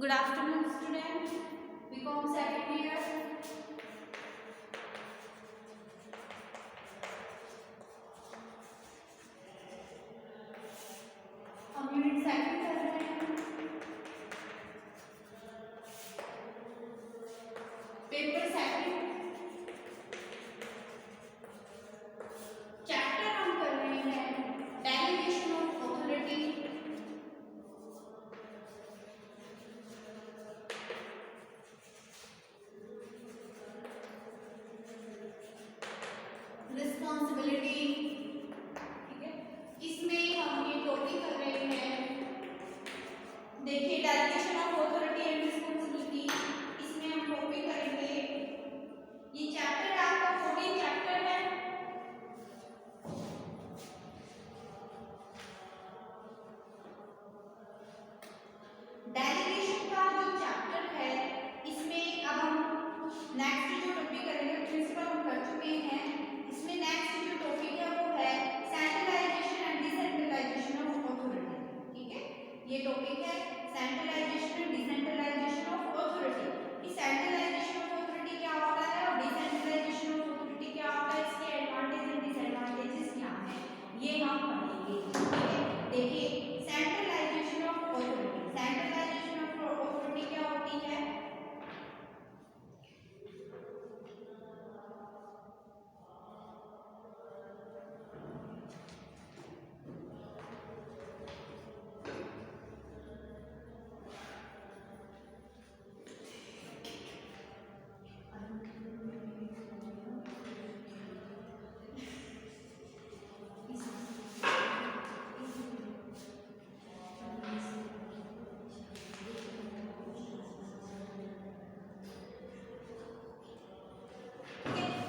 Good afternoon, students. BCom second year. हम unit second कर रहे हैं. Paper second. चैप्टर हम कर रहे हैं डेलीगेशन ऑफ अथॉरिटी. रिस्पॉन्सिबिलिटी. ठीक है, इसमें हम ये टॉपिक कर रहे हैं. देखिए delegation of authority and responsibility, इसमें हम टॉपिक करेंगे. ये चैप्टर आपका 14 चैप्टर है. डेलीगेशन का जो चैप्टर है, इसमें अब हम नेक्स्ट जो टॉपिक करेंगे प्रिंसिपल हम कर चुके हैं. इसमें नेक्स्ट जो टॉपिक है वो है centralisation and decentralisation of authority. ठीक है, ये टॉपिक है centralisation and decentralisation of authority. इस सेंट्रलाइजेशन ऑफ अथॉरिटी क्या होता है और डिसेंट्रलाइजेशन ऑफ अथॉरिटी क्या होता है, इसके एडवांटेज एंड डिसएडवांटेजेस क्या हैं, ये हम पढ़ेंगे. ठीक है, देखिए centralisation of authority. Centralisation of authority क्या होती है?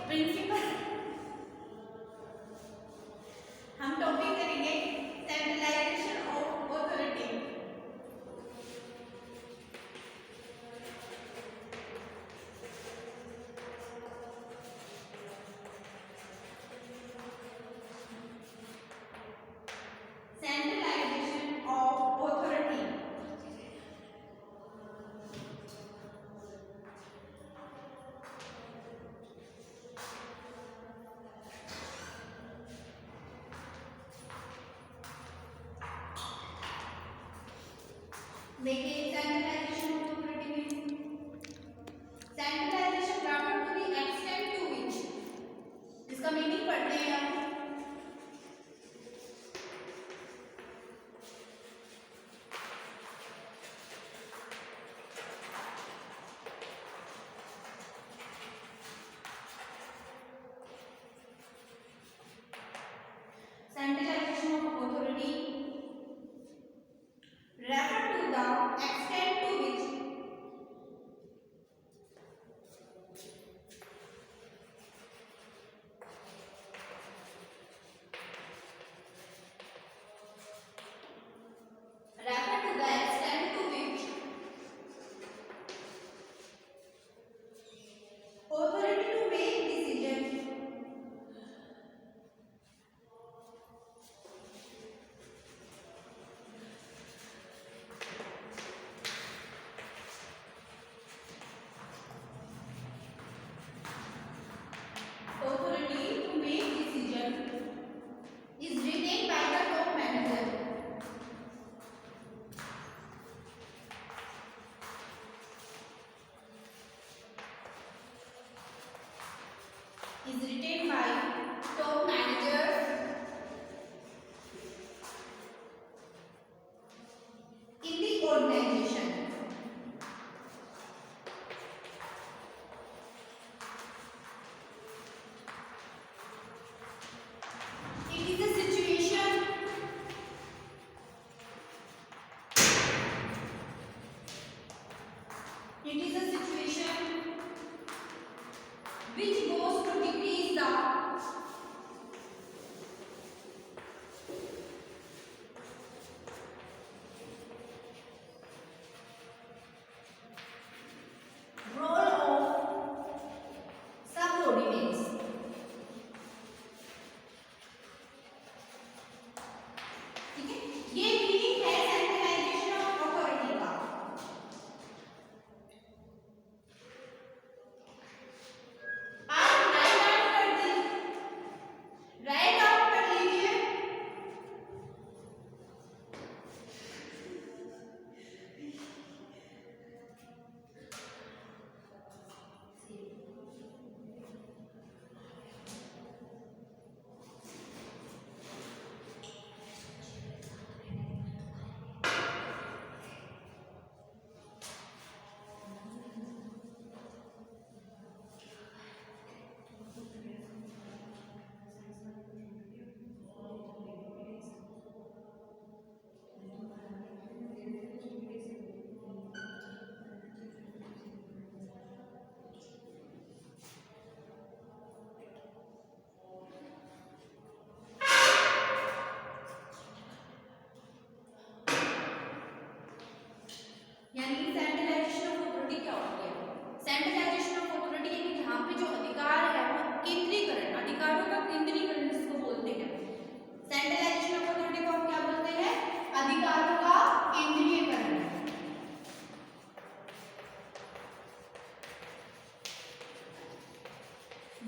प्रिंसिपल हम टॉपिक करेंगे centralisation of authority. Centralisation of authority. देखिए सेंट्रलाइजेशन ऑफ अथॉरिटी में centralisation refer to the extent to which, इसका मीनिंग पढ़ते हैं हम. Centralisation of authority refer to the extent to which authority to make decision is retained by the top manager. Is retained by top managers in the organization. It is a situation which goes to decrease the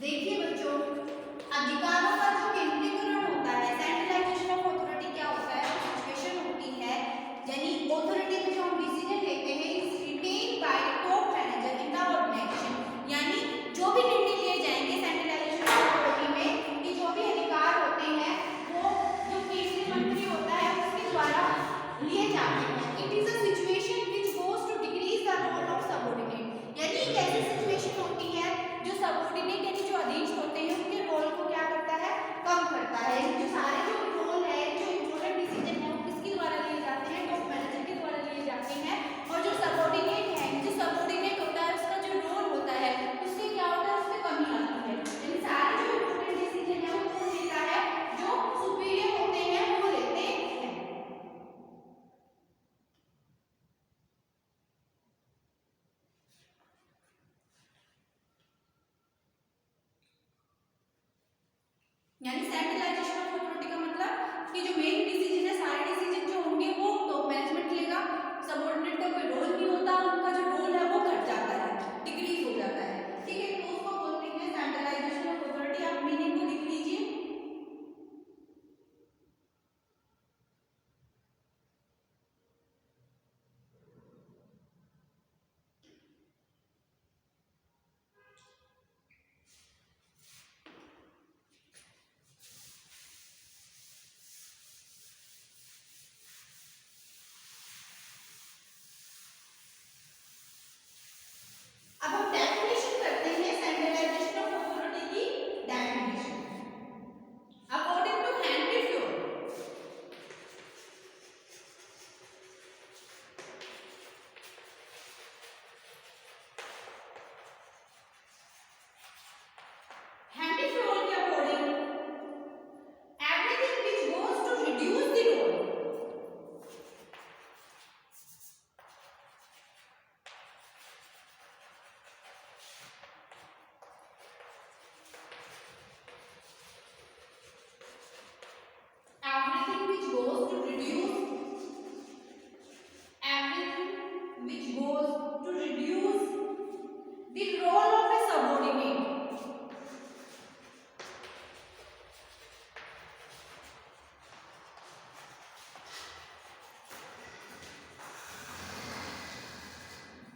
देखिए बच्चों, अधिकारों का जो केंद्रीकरण होता है, centralisation of authority क्या होता है, सिचुएशन होती है यानी अथॉरिटी में जो हम डिसीजन लेते हैं is retain by top manager in the organisation, यानी जो भी निर्णय लिए जाएंगे सेंट्रलाइजेशन ऑफ अथॉरिटी में, उनके जो भी अधिकार होते हैं वो जो केंद्रीय मंत्री होता है उसके द्वारा लिए जाते हैं। It is a situation which goes to decrease the role of subordinate, यानी एक ऐसी सिचुएशन होती है जो सबऑर्डिनेट यानी जो अधीनस्थ होते हैं उनके रोल को क्या करता है, कम करता है। जो सारे जो रोल है, जो इम्पोर्टेंट डिसीजन है वो किसके द्वारा लिए जाते हैं, टॉप मैनेजर के द्वारा लिए जाते हैं। और जो सबऑर्डिनेट है, जो सबऑर्डिनेट होता है उसका जो रोल होता है उससे क्या होता है, उसमें कमी आती है। यानी सारे जो इम्पोर्टेंट डिसीजन है वो कौन लेता है, जो सुपीरियर होते हैं वो लेते हैं। यानी सेंट्रलाइजेशन ऑफ अथॉरिटी का मतलब कि जो मेन डिसीजन है, सारे डिसीजन जो होंगे वो टॉप मैनेजमेंट लेगा, सबऑर्डिनेट का कोई रोल नहीं होता, उनका जो रोल है वो घट जाता है, डिक्रीज हो जाता है। ठीक है, तो उसको बोलते हैं सेंट्रलाइजेशन ऑफ अथॉरिटी। आप मीनिंग को लिख लीजिए। अब हम डेफिनेशन करते हैं सेंट्रलाइजेशन ऑफ अथॉरिटी की definition. According to Henry Fayol, Henry Fayol के according everything which goes to reduce the role, everything which goes to reduce, everything which goes to reduce the role of a subordinate,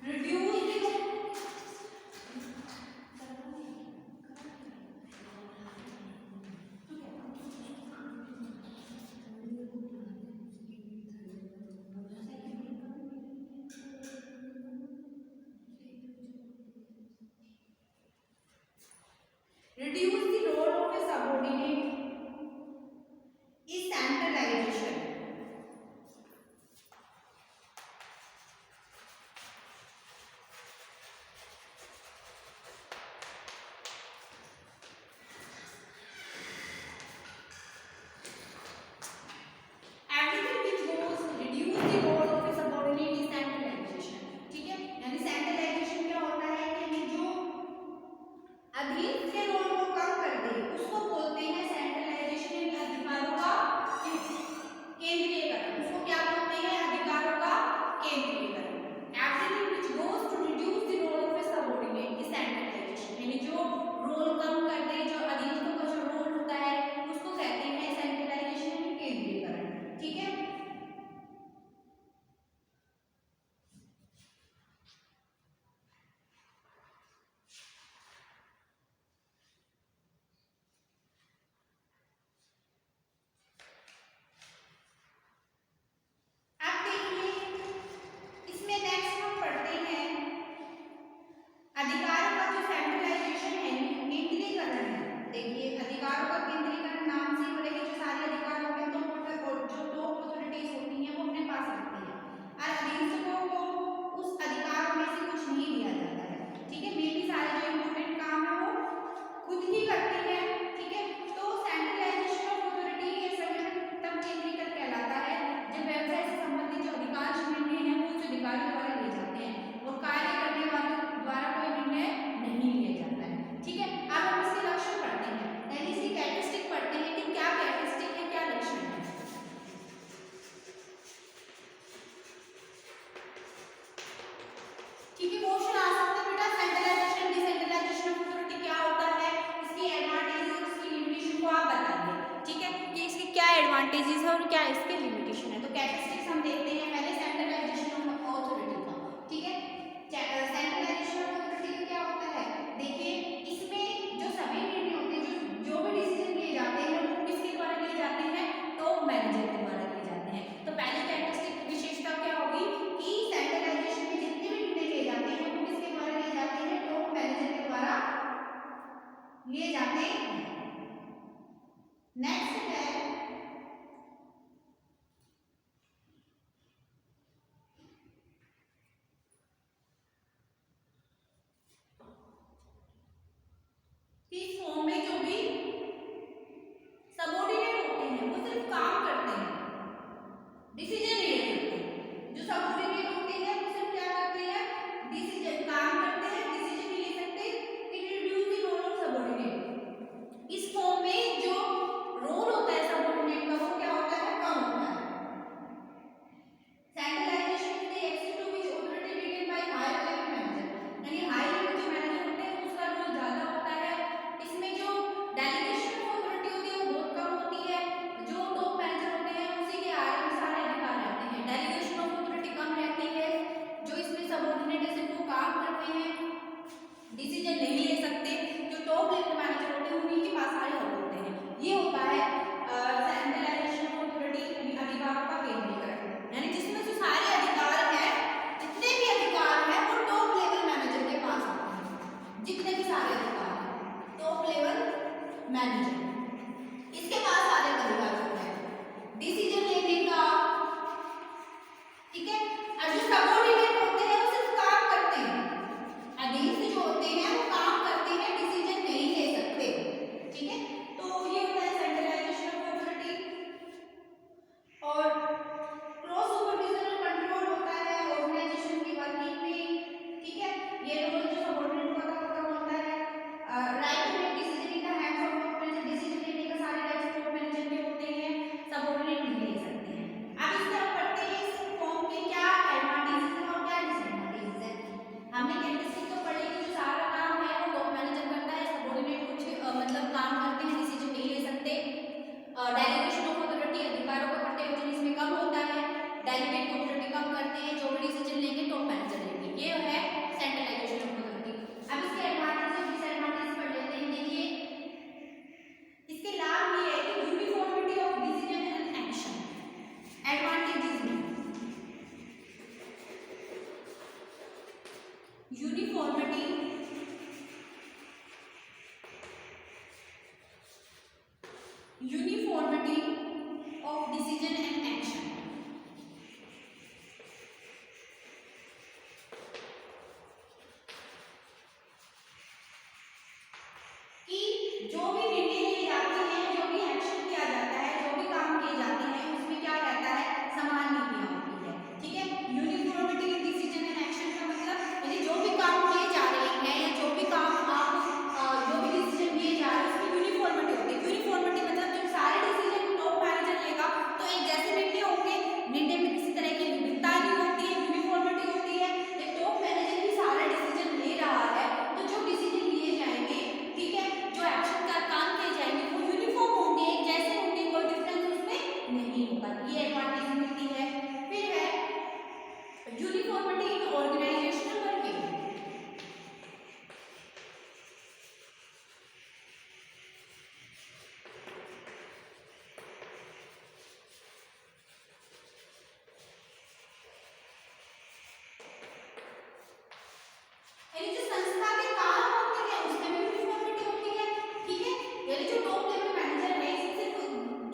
reduce the reduce the role of a subordinate is centralization. Everything which goes reduce the role of a subordinate is centralization. ठीक है, यानी centralisation क्या होता है कि हमें जो अधीन के रोल को कम कर दे उसको बोलते हैं सेंट्रलाइजेशन, यानी अधिकारों का केंद्रीयकरण। उसको क्या बोलते हैं, अधिकारों का केंद्रीयकरण। Everything which goes to reduce the role of a subordinate is centralisation, यानी जो रोल कम कर दे, जो अधीनस्थों का जो रोल होता है उसको कहते हैं सेंट्रलाइजेशन, यानी केंद्रीयकरण। ठीक है, अब देखिए इसमें नेक्स्ट हम पढ़ते हैं अधिकारों का जो सेंट्रलाइजेशन है, केंद्रीकरण है। देखिए अधिकारों का केंद्रीकरण नाम से ही बोले कि जो सारे अधिकार होंगे तो जो टॉप अथॉरिटीज होती हैं वो अपने पास रखती है और अधीनस्थों को उस अधिकार में से कुछ नहीं दिया जाता है। ठीक है, मे भी सारे जो इम्पोर्टेंट काम है वो खुद ही करते हैं। ठीक है, तो सेंट्रलाइजेशन ऑफ अथॉरिटी ये संगठन तब केंद्रीकृत कहलाता है जब व्यवसाय से संबंधित जो अधिकांश निर्णय हैं वो उच्च अधिकारी द्वारा लिए जाते हैं और कार्य करने वालों द्वारा कोई निर्णय नहीं लिया जाता है। ठीक है, अब हम इसके लक्षण पढ़ते हैं, यानी इसकी कैरेक्टरिस्टिक पढ़ते हैं कि क्या कैरेक्टरिस्टिक है, क्या लक्षण है। ठीक है, क्वेश्चन आ सकता है बेटा सेंट्रलाइजेशन डिसेंट्रलाइजेशन ऑफ अथॉरिटी क्या होता है, एडवांटेजेस है और क्या इसके लिमिटेशन है। तो कैरेक्टरिस्टिक्स हम देखते हैं पहले सेंट्रलाइजेशन ऑफ अथॉरिटी का, ठीक है। सेंट्रलाइजेशन ऑफ अथॉरिटी का क्या होता है, देखिए इसमें जो सभी निर्णय होते हैं, जो भी डिसीजन लिए जाते हैं वो किसके द्वारा लिए जाते हैं, टॉप मैनेजर के द्वारा लिए जाते हैं। तो पहली कैरेक्टरिस्टिक विशेषता क्या होगी कि सेंट्रलाइजेशन में जितने भी निर्णय लिए जाते हैं वो किसके द्वारा लिए जाते हैं, टॉप मैनेजर के द्वारा लिए जाते हैं। नेक्स्ट है कि इस फॉर्म में जो भी सबऑर्डिनेट होते हैं वो सिर्फ काम करते हैं, डिसीजन नहीं ले सकते। जो सबऑर्डिनेट होते हैं वो सिर्फ क्या करते हैं, डिसीजन काम करते हैं, डिसीजन नहीं ले सकते। It reduce the role of subordinate. इस फॉर्म में जो रोल होता है सबऑर्डिनेट का वो क्या होता है, कम होता है। Centralisation is the access to which authority taken by higher level manager, यानी हाई लेवल जो मैनेजर होते हैं उसका रोल ज्यादा होता है। इसमें जो डेलीगेशन ऑफ अथॉरिटी होती है वो बहुत कम होती है। जो टॉप मैनेजर होते हैं उसी के आगे में सारे अधिकार रहते हैं, डेलीगेशन ऑफ अथॉरिटी कम रहती है। जो इसमें सबऑर्डिनेट है सिर्फ वो काम करते हैं, डिसीजन नहीं ले सकते। जो टॉप लेवल मैनेजर होते हैं उन्हीं के पास सारे हक होते हैं। ये होता है सेंट्रलाइजेशन ऑफ अथॉरिटी, अधिकारों का केंद्रीकरण, यानी जिसमें जो सारे अधिकार हैं, जितने भी अधिकार हैं वो टॉप लेवल मैनेजर के पास होते हैं। जितने भी सारे अधिकार हैं टॉप लेवल मैनेजर, इसके पास सारे अधिकार होते हैं डिसीजन लेने का, ठीक है। और जो सबऑर्डिनेट होते हैं वो सिर्फ काम करते हैं, अधीनस्थ जो होते हैं वो काम करते हैं, डिसीजन नहीं ले सकते, ठीक है। तो ये होता है सेंट्रलाइजेशन ऑफ अथॉरिटी। और क्रॉस सुपरविजन और कंट्रोल होता है ऑर्गेनाइजेशन की वर्किंग में, ठीक है। ये रोल जो सबऑर्डिनेट का होता है। Right to make decision in the hands of top manager, decision लेने का सारे राइट्स टॉप मैनेजर के होते हैं, सबऑर्डिनेट नहीं ले सकते हैं। अब इससे हम पढ़ते हैं इस फॉर्म के क्या एडवांटेजेस हैं और क्या डिसएडवांटेजेस हैं। हमने कैरेक्टरिस्टिक तो पढ़ी कि जो सारा काम है वो टॉप मैनेजर करता है, सबऑर्डिनेट कुछ मतलब काम करते हैं, डिसीजन नहीं ले सकते। डेलीगेशन ऑफ अथॉरिटी, अधिकारों का कर्तव्य इसमें कम होता है, डेलीगेट अथॉरिटी कम करते हैं, जो भी डिसीजन लेंगे टॉप मैनेजर लेंगे। ये है सेंट्रलाइजेशन ऑफ अथॉरिटी। अब इसके एडवांटेज और डिसएडवांटेज पढ़ लेते हैं। देखिए इसके लाभ ये है कि uniformity of decision and action. Advantages में uniformity of decision and action, कि जो भी निर्णय लिए जाते हैं, जो भी एक्शन किया जाता है, जो भी काम किए जाते हैं उसमें क्या रहता है, समान नीतियां होती है, ठीक है। Uniformity in decision and action का मतलब यानी जो भी काम किए जा रहे हैं या जो भी काम आप जो भी डिसीजन लिए जा रहे हैं उसकी यूनिफॉर्मिटी होती है। यूनिफॉर्मिटी मतलब जब सारे डिसीजन टॉप मैनेजर लेगा तो एक जैसे निर्णय होंगे, निर्णय में किसी तरह की विविधता नहीं होती है, यूनिफॉर्मिटी होती है। एक टॉप मैनेजर ही सारा डिसीजन ले रहा है तो जो डिसीजन लिए जाएंगे, ठीक है, जो एक्शन का काम किए जाएंगे वो यूनिफॉर्म होंगे, एक जैसे होंगे, कोई डिफरेंस उसमें नहीं होगा। ये एडवांटेज मिलती है। फिर है यूनिफॉर्मिटी इन ऑर्गेनाइजेशनल वर्किंग। यानी जो संस्था के काम होते हैं उसमें भी यूनिफॉर्मिटी होती है, ठीक है। यानी जो टॉप लेवल मैनेजर है, सिर्फ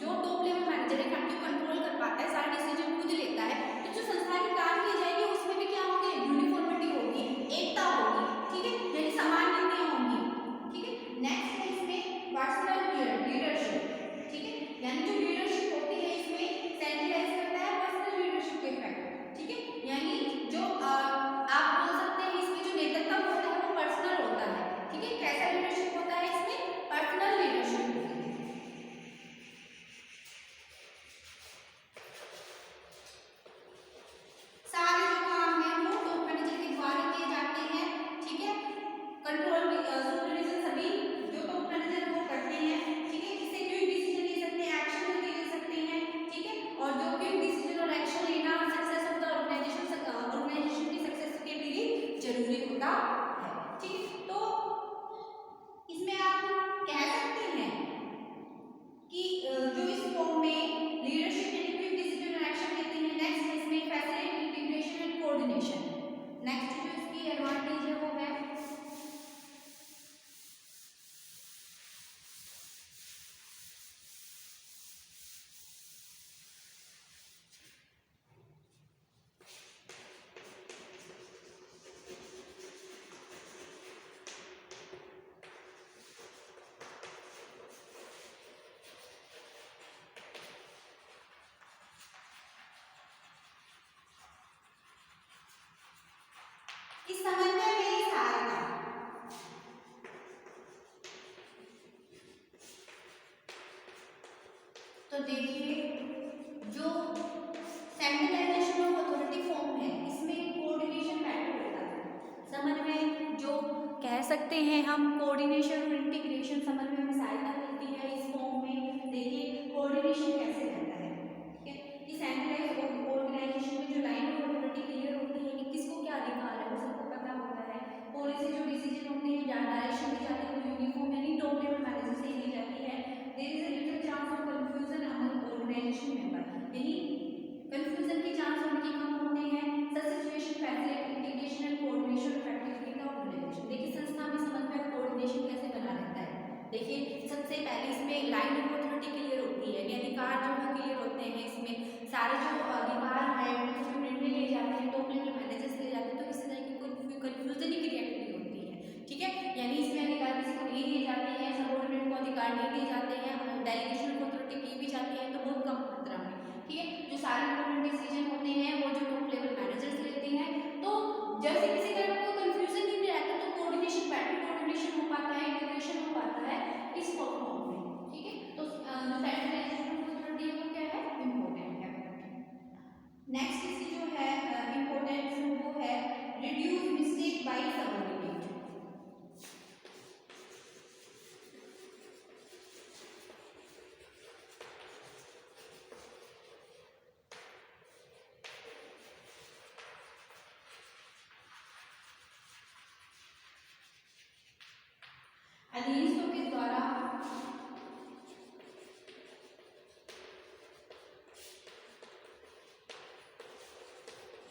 जो टॉप लेवल मैनेजर है इफेक्टिव कंट्रोल कर पाता है, सारे डिसीजन खुद लेता है, तो जो संस्था के काम किए जाएंगे उसमें भी क्या होंगे, यूनिफॉर्म तो देखिए जो सेंट्रलाइजेशन ऑफ अथॉरिटी फॉर्म है इसमें कोऑर्डिनेशन मैटर होता है। समन्वय जो कह सकते हैं हम, कोऑर्डिनेशन और इंटीग्रेशन, समन्वय में सहायता मिलती है इस फॉर्म में। देखिए कोऑर्डिनेशन कैसे रहता है, ठीक है, कि सेंट्रलाइज ऑर्गेनाइजेशन में जो लाइन ऑफ अथॉरिटी क्लियर होती है कि किसको क्या अधिकार है वो सबको पता होता है। पॉलिसी जो डिसीजन होते हैं या डायरेक्शन दी जाती है वो यूनिफॉर्म यानी टॉप लेवल मैनेजर से ही दी जाती है। There is a little chance of confusion among organisation member, यानी कंफ्यूजन के चांस होने के कम होते हैं। Such situation facility integration and coordination effectivity of organisation. देखिए संस्था में समन्वय कोऑर्डिनेशन कैसे बना रहता है। देखिए सबसे पहले इसमें लाइन ऑफ अथॉरिटी क्लियर होती है, यानी अधिकार जो है क्लियर होते हैं। इसमें सारे जो अधिकार है वो जो निर्णय लिए जाते हैं टॉप लेवल मैनेजर से लिए जाते हैं, तो किसी तरह की कोई कंफ्यूजन ही क्रिएट नहीं होती है, ठीक है। यानी इसमें अधिकार किसी को नहीं दिए जाते हैं, सबऑर्डिनेट को अधिकार नहीं दिए जाते हैं, डेलीगेशन ऑफ अथॉरिटी की भी जाती है तो बहुत कम मात्रा में, ठीक है। जो सारे इंपॉर्टेंट डिसीजन होते हैं वो जो टॉप लेवल मैनेजर्स लेते हैं। तो जैसे किसी तरह का कोई कंफ्यूजन नहीं रहता तो कोऑर्डिनेशन बेटर कोऑर्डिनेशन हो पाता है, इंटीग्रेशन हो पाता है इस फॉर्म में, ठीक है। तो जो सेंट्रलाइजेशन ऑफ अथॉरिटी है वो क्या है, इंपॉर्टेंट है। नेक्स्ट इसकी जो है इंपॉर्टेंस वो है रिड्यूस मिस्टेक बाय सबऑर्डिनेट। अधीनस्थों के द्वारा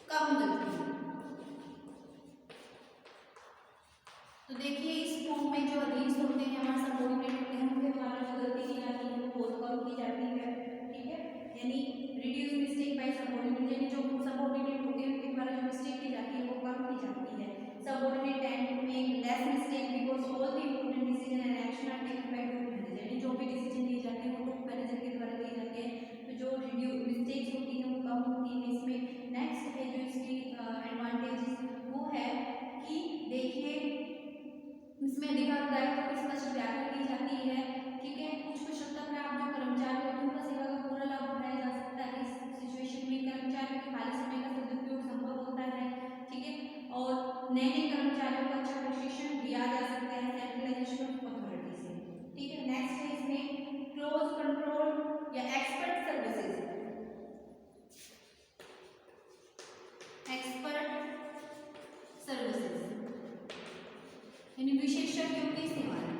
कम गलती। तो देखिए इस फॉर्म में जो अधीनस्थ होते हैं हमारे सबऑर्डिनेट होते हैं उनके द्वारा जो गलती की जाती है वो बहुत कम की जाती है, ठीक है। यानी रिड्यूस मिस्टेक बाय सबऑर्डिनेट, यानी जो सबऑर्डिनेट होते हैं उनके द्वारा जो मिस्टेक की जाती है वो कम की जाती है। Subordinate tend to make less mistake because all the important decision and action are taken by top manager, यानी जो भी डिसीजन लिए जाते हैं वो टॉप मैनेजर के द्वारा लिए जाते हैं, तो जो मिस्टेक्स होती हैं वो कम होती है इसमें। नेक्स्ट है जो इसकी एडवांटेजेस वो है कि देखिए इसमें अधिकार दायित्व की स्पष्ट व्याख्या की जाती है, ठीक है। कुछ कुशलता प्राप्त जो कर्मचारी होते हैं उनका सेवा का पूरा लाभ उठाया जा सकता है। इस सिचुएशन में कर्मचारियों के खाली समय का सदुपयोग संभव होता है, ठीक है। और नए नए कर्मचारियों को अच्छा प्रशिक्षण दिया जा सकता है सेंट्रलाइजेशन ऑफ अथॉरिटी से, ठीक है। नेक्स्ट है इसमें क्लोज कंट्रोल या एक्सपर्ट सर्विसेज। एक्सपर्ट सर्विसेज यानी विशेषज्ञों की सेवाएं।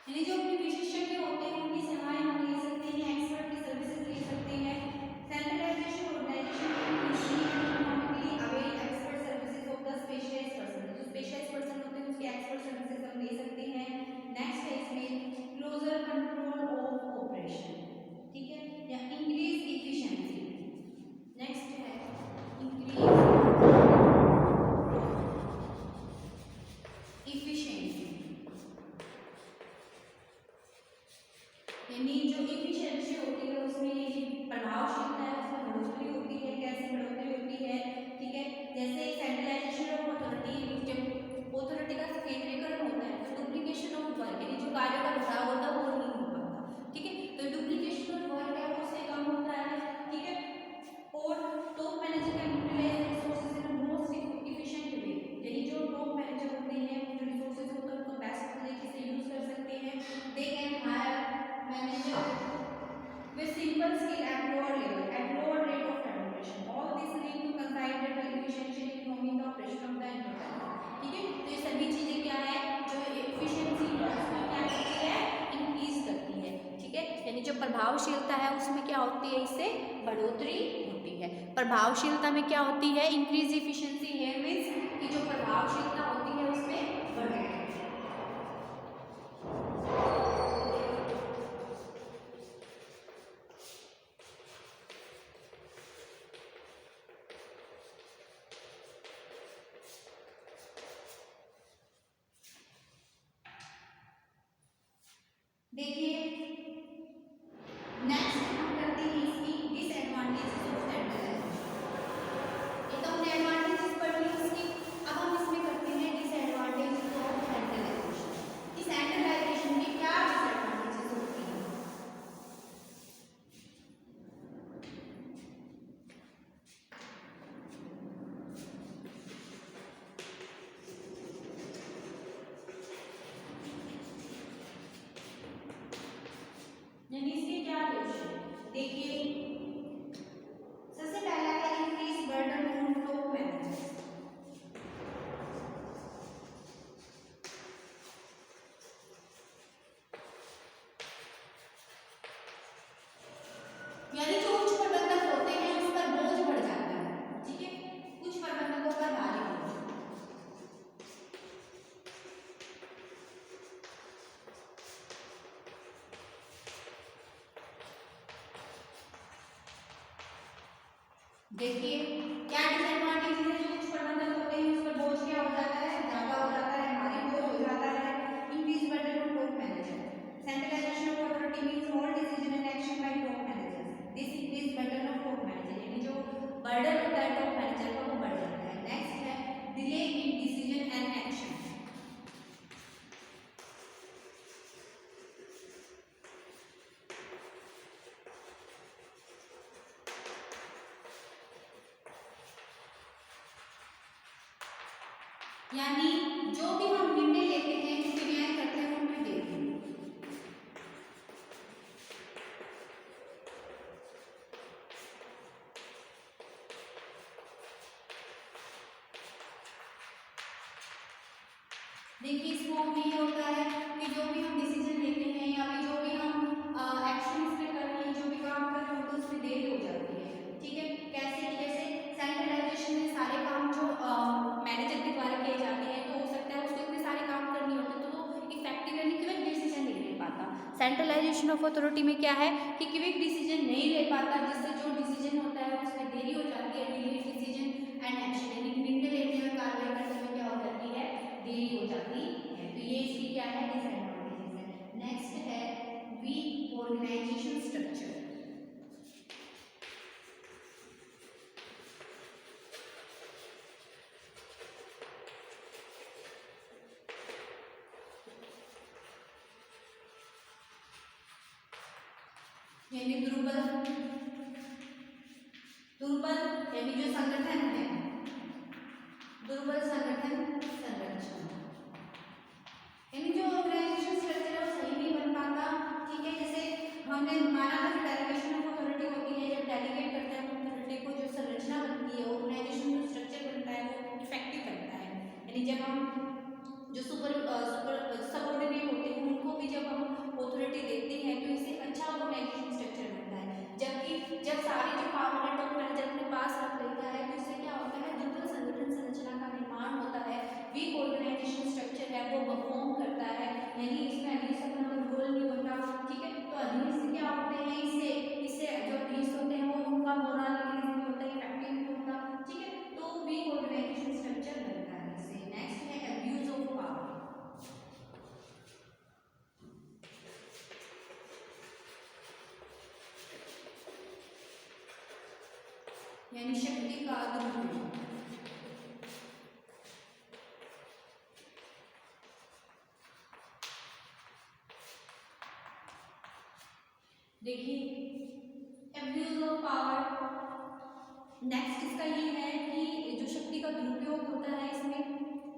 यानी जो अपने विशेषज्ञ होते हैं उनकी सेवाएं हम ले सकते हैं, एक्सपर्ट की सर्विसेज ले सकते हैं। Centralisation organisation can easily and economically avail expert services of the specialised person, जो स्पेशलाइज्ड पर्सन होते हैं उसकी एक्सपर्ट सर्विसेज हम ले सकते हैं। नेक्स्ट है इसमें क्लोजर कंट्रोल ऑफ ऑपरेशन, ठीक है, या इंक्रीज इफिशिएंसी। नेक्स्ट है इंक्रीज इफिशिएंसी, यानी जो इफिशिएंसी होती है उसमें प्रभावशीलता है उसमें बढ़ोतरी होती है। कैसे बढ़ोतरी होती है, ठीक है। जैसे सेंट्रलाइजेशन ऑफ अथॉरिटी, जब अथॉरिटी का केंद्रीकरण होता है तो डुप्लीकेशन ऑफ वर्क यानी जो कार्य का बढ़ाव होता है वो नहीं हो पाता, ठीक है। तो डुप्लीकेशन ऑफ वर्क है वो उससे कम होता है, ठीक है। और top manager can utilise resources in most efficient way, यानी जो टॉप मैनेजर होते हैं जो रिसोर्सेज होते हैं उनको बेस्ट तरीके से यूज कर सकते हैं। They can hire manager with simple skill at lower level at lower rate of remuneration. All this lead to considerable efficiency in economy the operation of the enterprise, ठीक है। तो ये सभी चीजें क्या है जो एफिशिएंसी है उसमें क्या करती है, इंक्रीज करती है, ठीक है। यानी जो प्रभावशीलता है उसमें क्या होती है, इससे बढ़ोतरी होती है। प्रभावशीलता में क्या होती है, इंक्रीज इफिशिएंसी है, मींस कि जो प्रभावशीलता होती है उसमें बढ़ोतरी। देखिए नेक्स्ट हम करते हैं इसकी डिसएडवांटेजेस ऑफ सेंट्रलाइजेशन। ये तो हमने एडवांटेजेस पढ़ ली, इसकी यानी इसके क्या दोष है? देखिए, सबसे पहला है increase burden on top managers. यानी जो उच्च प्रबंधक होते हैं उस पर बोझ बढ़ जाता है, ठीक है, कुछ प्रबंधकों पर भारी बोझ। देखिए क्या डिसएडवांटेज है, जो कुछ प्रबंधक होते हैं उस पर बोझ क्या हो जाता है, ज्यादा हो जाता है, भारी बोझ हो जाता है। Increase burden on top manager, centralisation of authority means all decision and action by top managers, this increase burden of top manager, यानी जो बर्डन होता है टॉप मैनेजर का वो बढ़ जाता है। नेक्स्ट है delay in decision and action. यानी जो भी हम निर्णय लेते हैं, जो क्रियाएं करते हैं, उनमें देरी। देखिए इसमें ये होता है कि जो भी हम डिसीजन लेते हैं या फिर जो भी हम एक्शन इस पे कर रहे हैं, जो भी काम कर रहे हैं, तो उसमें देरी हो जाती है, ठीक है। कैसे कि जैसे सेंट्रलाइजेशन में सारे काम जो मैनेजर के द्वारा किए जाते हैं, तो हो सकता है उसको इतने सारे काम करने होते हैं, तो वो इफेक्टिव यानी क्विक डिसीजन नहीं ले पाता। सेंट्रलाइजेशन ऑफ अथॉरिटी में क्या है कि क्विक डिसीजन नहीं ले पाता, जिससे जो डिसीजन होता है उसमें देरी हो जाती है, डिलेड डिसीजन एंड एक्शन, यानी निर्णय लेने में, कार्रवाई करने में क्या हो जाती है, देरी हो जाती है। तो ये इसकी क्या है, डिसएडवांटेजेस है। नेक्स्ट है वीक ऑर्गेनाइजेशन स्ट्रक्चर। यानी दुर्बल यानी जो संगठन है, दुर्बल संगठन संरचना, यानी जो ऑर्गेनाइजेशन स्ट्रक्चर है वो सही नहीं बन पाता, ठीक है। जैसे हमने माना था कि डेलीगेशन ऑफ अथॉरिटी होती है, जब डेलीगेट करते हैं अथॉरिटी को, जो संरचना बनती है, ऑर्गेनाइजेशन जो स्ट्रक्चर बनता है वो इफेक्टिव बनता है। यानी जब हम जो सबऑर्डिनेट होते हैं उनको भी जब हम अथॉरिटी देते हैं तो इससे अच्छा ऑर्गेनाइजेशन स्ट्रक्चर बनता है। जबकि जब सारे जो पावर है टॉप मैनेजर अपने पास रख लेता है तो इससे क्या होता है, दुर्बल संगठन संरचना का निर्माण होता है, वीक ऑर्गेनाइजेशन स्ट्रक्चर है वो परफॉर्म करता है, यानी इसमें अधीनस्थ अपना कोई रोल नहीं होता, ठीक है। तो अधीनस्थ क्या होते हैं, इससे इससे जो अधीनस्थ होते हैं वो उनका मोरल इंक्रीज नहीं होता, इफेक्टिव नहीं होता, ठीक है। तो वीक ऑर्गेनाइजेशन स्ट्रक्चर बनता है इससे। नेक्स्ट है अब्यूज ऑफ पावर, यानी शक्ति का दुरुपयोग। देखिए अब्यूज ऑफ पावर, नेक्स्ट इसका ये है कि जो शक्ति का दुरुपयोग होता है, इसमें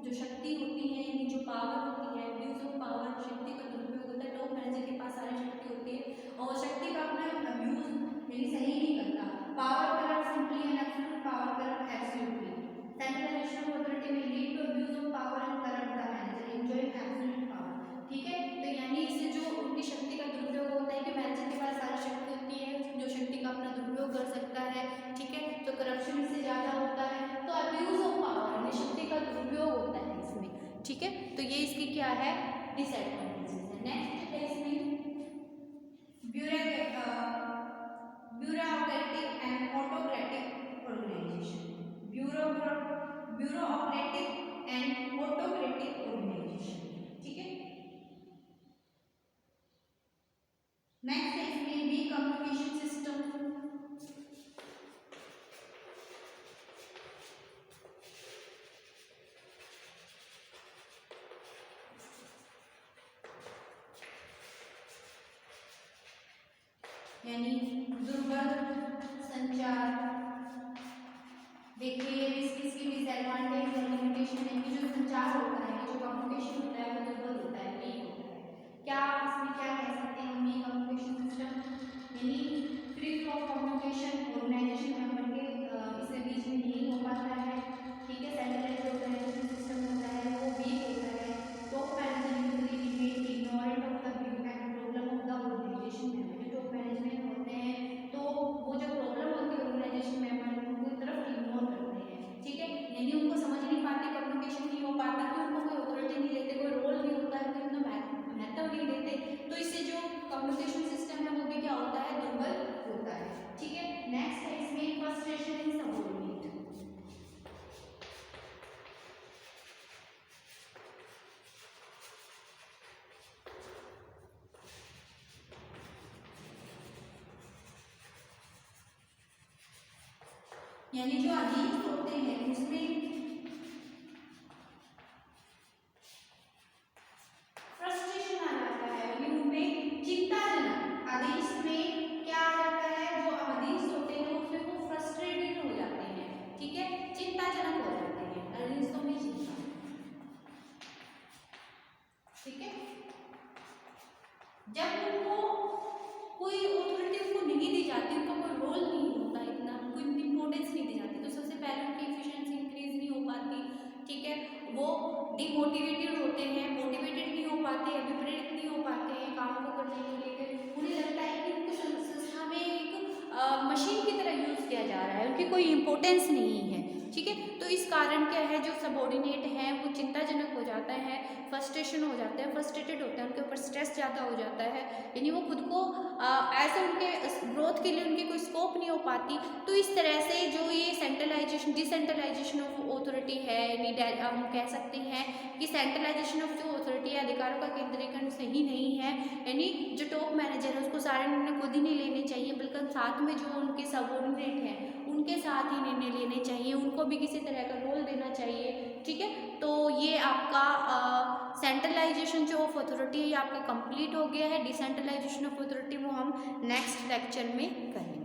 जो शक्ति होती है यानी जो पावर होती है, अब्यूज ऑफ पावर, शक्ति का दुरुपयोग होता है। टॉप मैनेजर के पास सारी शक्ति होती है और शक्ति का अपना अब्यूज यानी सही नहीं करता। Power corrupt simply and absolute power corrupt absolutely, centralisation of authority में lead to abuse of power and corrupt the manager enjoying absolute power, ठीक है। तो यानी इससे जो उनकी शक्ति का दुरुपयोग होता है कि मैनेजर के पास सारी शक्ति होती है, जो शक्ति का अपना दुरुपयोग कर सकता है, ठीक है। तो करप्शन इससे ज्यादा होता है, तो अब्यूज ऑफ पावर यानी शक्ति का दुरुपयोग होता है इसमें, ठीक है। तो ये इसकी क्या है, डिसएडवांटेजेस है। नेक्स्ट है इसमें bureaucratic and autocratic organisation, bureaucratic and autocratic organisation, ठीक है। नेक्स्ट है इसमें वी कम्युनिकेशन सिस्टम, यानी दुर्बल संचार। देखिए इसकी डिसएडवांटेज और लिमिटेशन है कि जो संचार होता है, जो कम्युनिकेशन होता है वो दुर्बल होता है, वीक होता है। क्या इसमें क्या कह सकते हैं हम, ये कम्युनिकेशन सिस्टम यानी free flow of communication organisation member के इसके बीच में नहीं हो पाता है, ठीक है। सेंट्रलाइज्ड ऑर्गेनाइजेशन सिस्टम होता है वो वीक होता है। Top management usually ignorant of the view and problem of the organisation member. जो टॉप मैनेजमेंट होते हैं तो वो जो प्रॉब्लम होती है ऑर्गेनाइजेशन मेंबर उनको तरफ इग्नोर करते हैं, ठीक है। यानी उनको समझ नहीं पाते, कम्युनिकेशन नहीं हो पाता, कि उनको कोई ऑथोरिटी नहीं देते, कोई रोल नहीं होता है, कोई इतना महत्व नहीं देते, तो इससे जो कम्युनिकेशन सिस्टम है वो भी क्या होता है, दुर्बल होता है, ठीक है। नेक्स्ट है इसमें फ्रस्ट्रेशन इन सबऑर्डिनेट। यानी जो अधीन होते हैं उसमें फ्रस्ट्रेशन आ जाता है, यानी उनमें चिंताजनक आदेश में क्या आ जाता है, जो आदेश होते हैं उसमें वो फ्रस्ट्रेटेड हो जाते हैं, ठीक है, चिंताजनक हो जाते हैं आदेशों में चिंता, ठीक है। जब उनको कोई ऑथोरिटी उनको नहीं दी जाती, उनका कोई रोल नहीं होता, इतना कोई इंपॉर्टेंस नहीं दी जाती, तो सबसे पहले उनकी एफिशिएंसी इंक्रीज नहीं हो पाती, ठीक है। वो डिमोटिवेटेड होते हैं, मोटिवेटेड नहीं हो पाते, अभिप्रेरित नहीं हो पाते हैं काम को करने को लेकर। उन्हें लगता है कि उनको संस्था में एक मशीन की तरह यूज किया जा रहा है, उनकी कोई इंपॉर्टेंस नहीं है, ठीक है। तो इस कारण क्या है, जो सबऑर्डिनेट है वो चिंताजनक हो जाता है, फ्रस्ट्रेशन हो जाता है, फ्रस्ट्रेटेड होता है, उनके ऊपर स्ट्रेस ज़्यादा हो जाता है, यानी वो खुद को ऐसे उनके ग्रोथ के लिए उनकी कोई स्कोप नहीं हो पाती। तो इस तरह से जो ये सेंट्रलाइजेशन डिसेंट्रलाइजेशन ऑफ ऑथोरिटी है, यानी हम कह सकते हैं कि सेंट्रलाइजेशन ऑफ जो ऑथोरिटी है, अधिकारों का केंद्रीकरण सही नहीं है, यानी जो टॉप मैनेजर है उसको सारे निर्णय खुद ही नहीं लेने चाहिए, बल्कि साथ में जो उनके सबऑर्डिनेट हैं उनके साथ ही निर्णय लेने चाहिए, उनको भी किसी तरह का रोल देना चाहिए, ठीक है। तो ये आपका सेंट्रलाइजेशन जो ऑफ अथॉरिटी है ये आपका कंप्लीट हो गया है। डिसेंट्रलाइजेशन ऑफ अथॉरिटी वो हम नेक्स्ट लेक्चर में करेंगे।